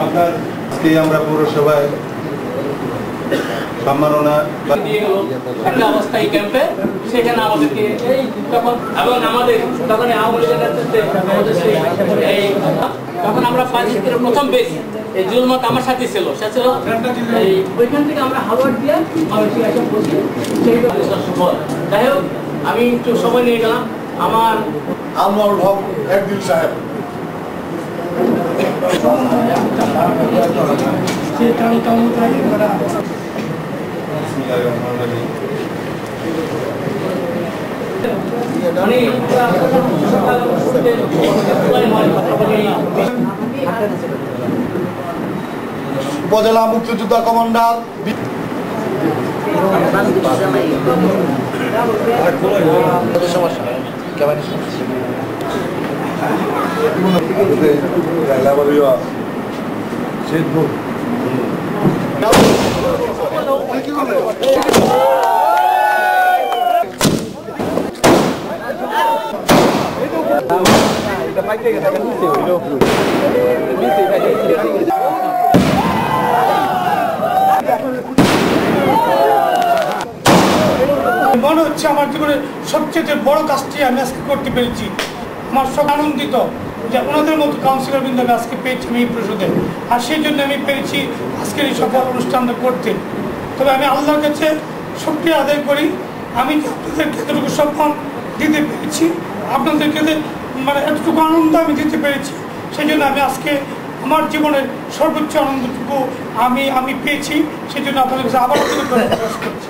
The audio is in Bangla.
আপনার আমরা পৌরসভায় সম্মাননা দিয়ে গেল একটা অবস্থা এই ক্যাম্পে, সেখানে আমাদেরকে এই তখন এবং আমাদের তখন আওয়ামী লীগের নেতৃত্বে তখন আমরা পাঁচের প্রথম পেয়েছি। এই জুলমত আমার সাথে ছিল, সে ছিল এই ওইখান থেকে আমরা হাওয়ার দিয়ে বসি সেই সফল। যাই হোক, আমি একটু সময় নিয়ে গেলাম। আমার আনোয়ারুল হক একদিন সাহেব উপজেলা মুক্তিযোদ্ধা কমান্ডার মনে হচ্ছে আমার জীবনের সবচেয়ে বড় কাজটি আমি আজকে করতে পেরেছি। আমার সব আনন্দিত যে ওনাদের মতো কাউন্সিলর বৃন্দ আমি আজকে পেয়েছি আমি এই পরিষদে, আর সেই জন্য আমি পেরেছি আজকের এই সফল অনুষ্ঠানটা করতে। তবে আমি আল্লাহর কাছে শুকরিয়া আদায় করি, আমি আপনাদেরকে এতটুকু সম্মান দিতে পেরেছি, আপনাদেরকে মানে এতটুকু আনন্দ আমি দিতে পেরেছি। সেই জন্য আমি আজকে আমার জীবনের সর্বোচ্চ আনন্দটুকু আমি পেয়েছি। সেই জন্য আপনাদের কাছে আবার প্রকাশ করছি।